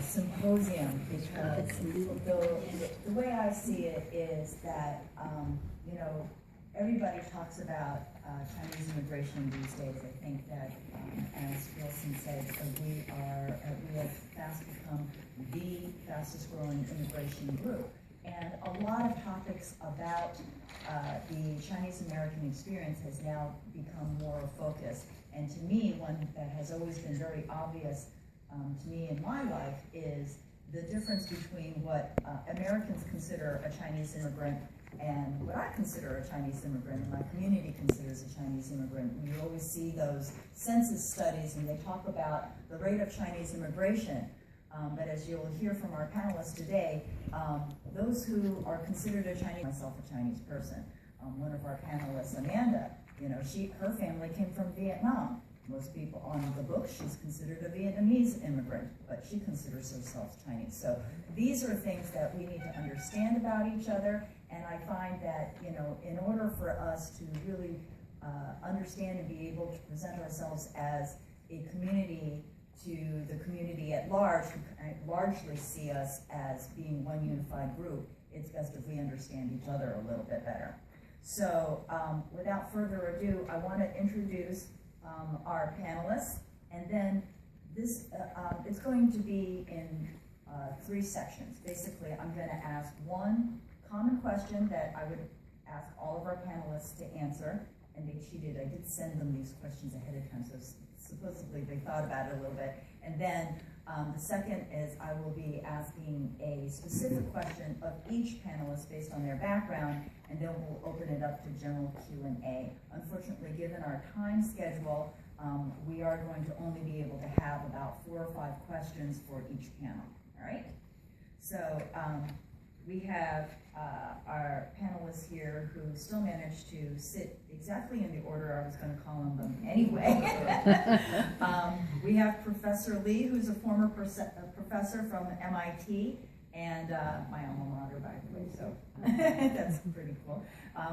symposium, because the way I see it is that, everybody talks about Chinese immigration these days. I think that, as Wilson said, we have fast become the fastest growing immigration group. And a lot of topics about the Chinese American experience has now become more a focus. And to me, one that has always been very obvious to me in my life is the difference between what Americans consider a Chinese immigrant and what I consider a Chinese immigrant and my community considers a Chinese immigrant. We always see those census studies and they talk about the rate of Chinese immigration. But as you'll hear from our panelists today, those who are considered a Chinese, myself a Chinese person, one of our panelists, Amanda, her family came from Vietnam. Most people on the book, she's considered a Vietnamese immigrant, but she considers herself Chinese. So these are things that we need to understand about each other, and I find that, in order for us to really understand and be able to present ourselves as a community to the community at large, who largely see us as being one unified group, it's best if we understand each other a little bit better. So without further ado, I want to introduce our panelists, and then this it's going to be in 3 sections. Basically, I'm going to ask one common question that I would ask all of our panelists to answer, and they cheated. I did send them these questions ahead of time, so supposedly they thought about it a little bit. And then the second is I will be asking a specific question of each panelist based on their background, and then we'll open it up to general Q&A. Unfortunately, given our time schedule, we are going to only be able to have about 4 or 5 questions for each panel, all right? So we have our panelists here who still managed to sit exactly in the order I was going to call on them anyway. We have Professor Lee, who's a former professor from MIT, and my alma mater, by the way, so that's pretty cool.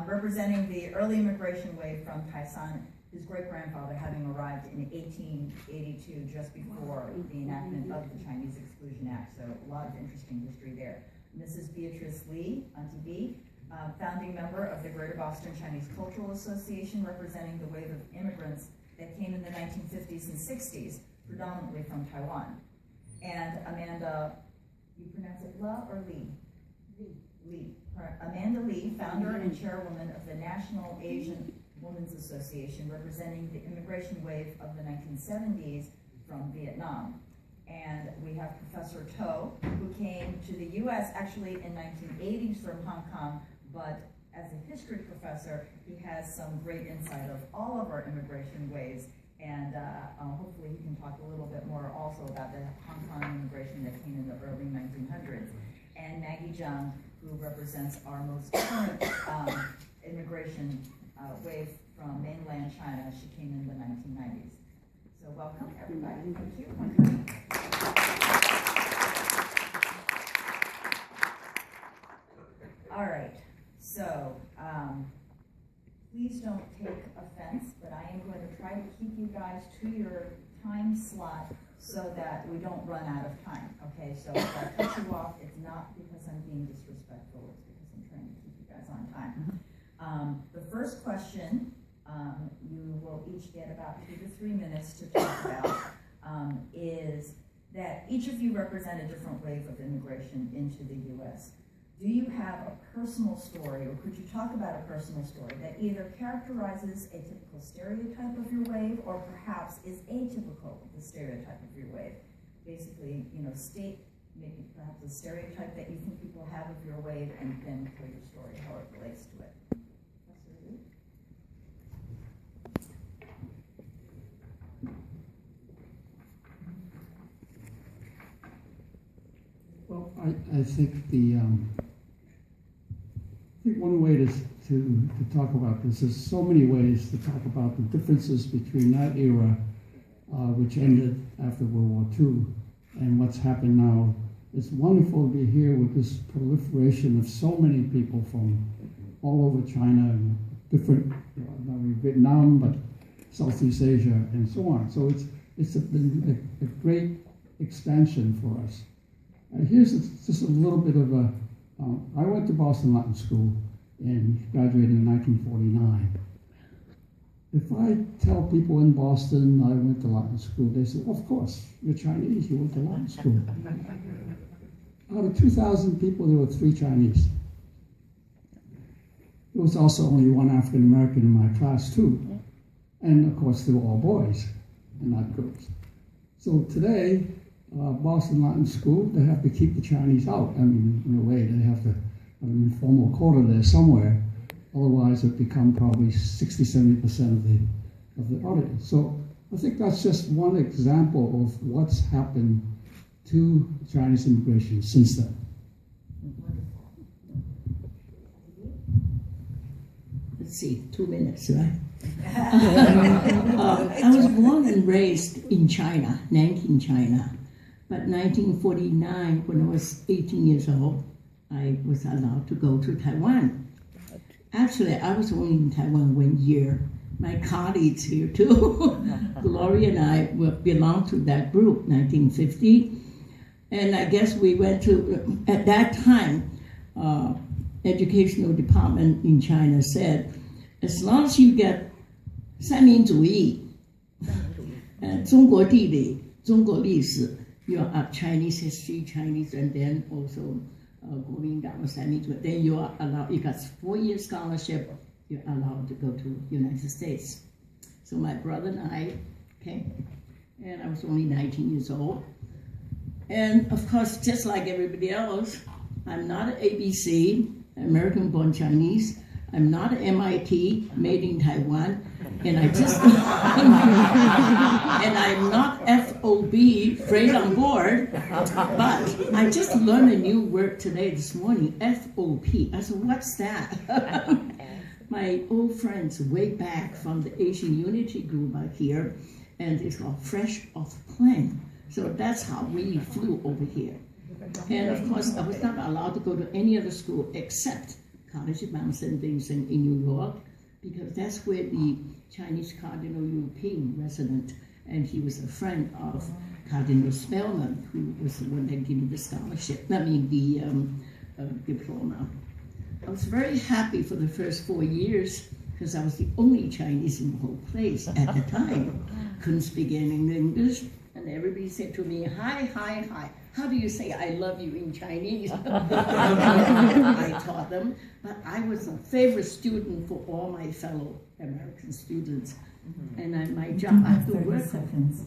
Representing the early immigration wave from Taisan, his great-grandfather having arrived in 1882, just before the enactment of the Chinese Exclusion Act, so a lot of interesting history there. Mrs. Beatrice Lee, Auntie B, founding member of the Greater Boston Chinese Cultural Association, representing the wave of immigrants that came in the 1950s and 60s, predominantly from Taiwan. And Amanda, you pronounce it La or Lee? Lee. Lee. Amanda Lee, founder and chairwoman of the National Asian Women's Association, representing the immigration wave of the 1970s from Vietnam. And we have Professor To, who came to the U.S. actually in 1980s from Hong Kong, but as a history professor, he has some great insight of all of our immigration waves, and hopefully he can talk a little bit more also about the Hong Kong immigration that came in the early 1900s. And Maggie Zhang, who represents our most current immigration wave from mainland China. She came in the 1990s. So welcome, everybody. Thank you. All right, so please don't take offense, but I am going to try to keep you guys to your time slot so that we don't run out of time, okay? So if I cut you off, it's not because I'm being disrespectful, it's because I'm trying to keep you guys on time. The first question, you will each get about 2 to 3 minutes to talk about, is that each of you represent a different wave of immigration into the U.S. Do you have a personal story, or could you talk about a personal story that either characterizes a typical stereotype of your wave, or perhaps is atypical of the stereotype of your wave? Basically, state maybe perhaps a stereotype that you think people have of your wave, and then tell your story, how it relates to it. Well, I think one way to talk about this is so many ways to talk about the differences between that era, which ended after World War II, and what's happened now. It's wonderful to be here with this proliferation of so many people from all over China and different, not only Vietnam, but Southeast Asia and so on. So it's been a great expansion for us. Here's just a little bit of a, I went to Boston Latin School and graduated in 1949. If I tell people in Boston I went to Latin school, they say, of course, you're Chinese, you went to Latin school. Out of 2,000 people, there were 3 Chinese. There was also only 1 African American in my class too. And of course, they were all boys and not girls. So today, Boston Latin School, they have to keep the Chinese out. I mean, in a way, they have to have an informal quota there somewhere. Otherwise, it become probably 60–70% of the audience. So I think that's just one example of what's happened to Chinese immigration since then. Let's see, 2 minutes, right? I was born and raised in China, Nanking, China. But 1949, when I was 18 years old, I was allowed to go to Taiwan. Actually, I was only in Taiwan 1 year. My colleagues here too, Gloria and I belonged to that group, 1950. And I guess we went to, at that time, educational department in China said, as long as you get 三民主义, 中国地理, 中国历史, you are Chinese history, Chinese, and then also then you are allowed, you got 4-year scholarship, you're allowed to go to United States. So my brother and I came, and I was only 19 years old. And of course, just like everybody else, I'm not an ABC, American born Chinese. I'm not an MIT, made in Taiwan, and I just and I'm not FOB, freight on board, but I just learned a new word today, this morning, FOP. I said, what's that? My old friends way back from the Asian Unity Group out here, and it's called fresh off plane. So that's how we flew over here. And of course, I was not allowed to go to any other school except College of Mount St. Vincent in New York, because that's where the Chinese Cardinal European resident, and he was a friend of Cardinal Spellman, who was the one that gave me the scholarship, I mean the diploma. I was very happy for the first 4 years, because I was the only Chinese in the whole place at the time. Couldn't speak any English, and everybody said to me, hi, hi, hi. How do you say I love you in Chinese? I taught them, but I was a favorite student for all my fellow American students. And my job, I had to work. 30 seconds.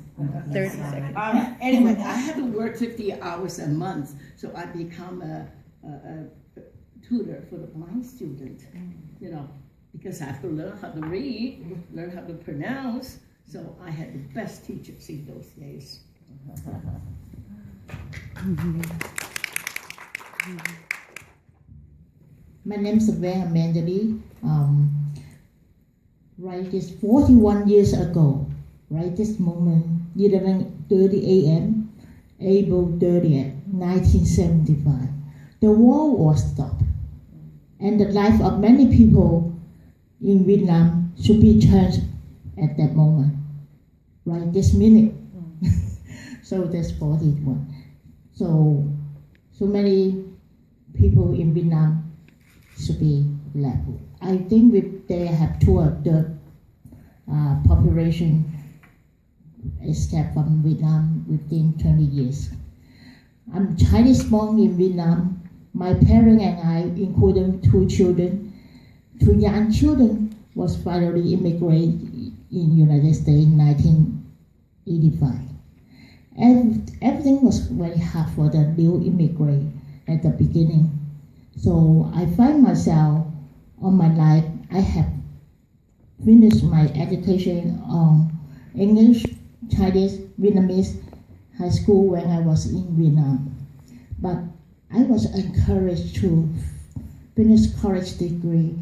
30 seconds. Anyway, I had to work 50 hours a month, so I become a tutor for the blind student, you know, because I have to learn how to read, learn how to pronounce, so I had the best teachers in those days. My name is Van Mandely. Right, this 41 years ago, right this moment, 11:30 a.m., April 30th, 1975, the war was stopped, and the life of many people in Vietnam should be changed at that moment, right this minute. So that's 41. So many people in Vietnam should be left. I think they have toured the population escaped from Vietnam within 20 years. I'm Chinese born in Vietnam. My parents and I, including 2 children, 2 young children, was finally immigrated in United States in 1985. And everything was very hard for the new immigrant at the beginning. So I find myself all my life, I have finished my education on English, Chinese, Vietnamese high school when I was in Vietnam. But I was encouraged to finish college degree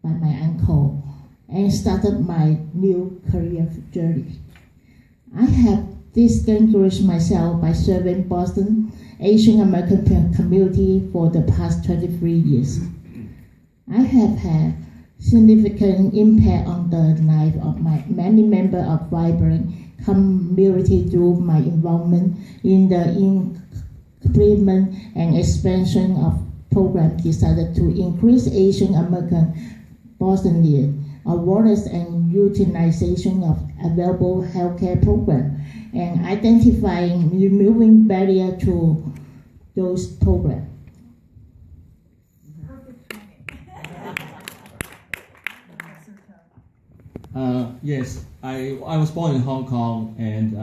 by my uncle and started my new career journey. I have distinguished myself by serving Boston Asian American community for the past 23 years. I have had significant impact on the life of my many members of vibrant community through my involvement in the development and expansion of programs designed to increase Asian American Bostonian awareness and utilization of available healthcare programs, and identifying removing barriers to those programs. Yes, I was born in Hong Kong, and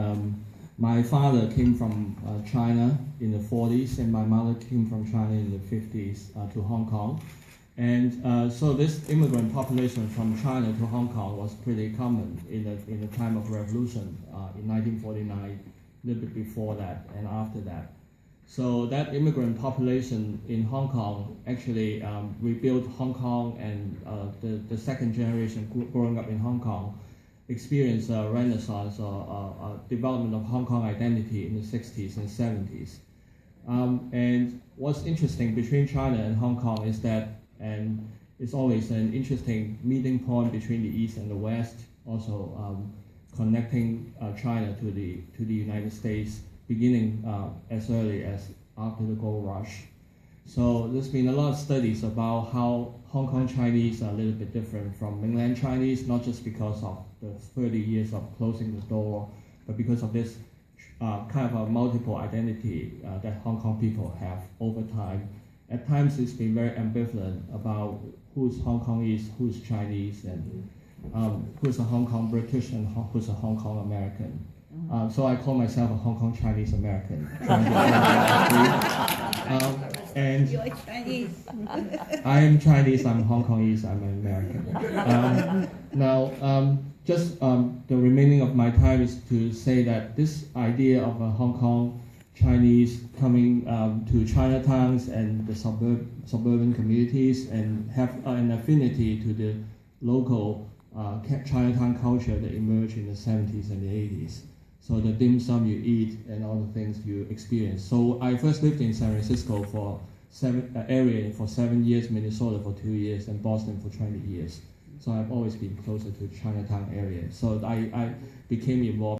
my father came from China in the 40s, and my mother came from China in the 50s to Hong Kong. And so this immigrant population from China to Hong Kong was pretty common in the time of revolution in 1949, a little bit before that and after that. So that immigrant population in Hong Kong actually rebuilt Hong Kong, and the second generation growing up in Hong Kong experienced a renaissance or development of Hong Kong identity in the 60s and 70s. And what's interesting between China and Hong Kong is that, and it's always an interesting meeting point between the East and the West, also connecting China to the United States, beginning as early as after the gold rush. So there's been a lot of studies about how Hong Kong Chinese are a little bit different from mainland Chinese, not just because of the 30 years of closing the door, but because of this kind of a multiple identity that Hong Kong people have over time. At times it's been very ambivalent about who's Hong Kongese, who's Chinese, and who's a Hong Kong British and who's a Hong Kong American. So I call myself a Hong Kong Chinese American. And You're Chinese. I am Chinese, I'm Hong Kongese, I'm an American. Now, just the remaining of my time is to say that this idea of a Hong Kong Chinese coming to Chinatowns and the suburban communities and have an affinity to the local Chinatown culture that emerged in the 70s and the 80s. So the dim sum you eat and all the things you experience. So I first lived in San Francisco for 7 years, Minnesota for 2 years, and Boston for 20 years. So I've always been closer to Chinatown area. So I became involved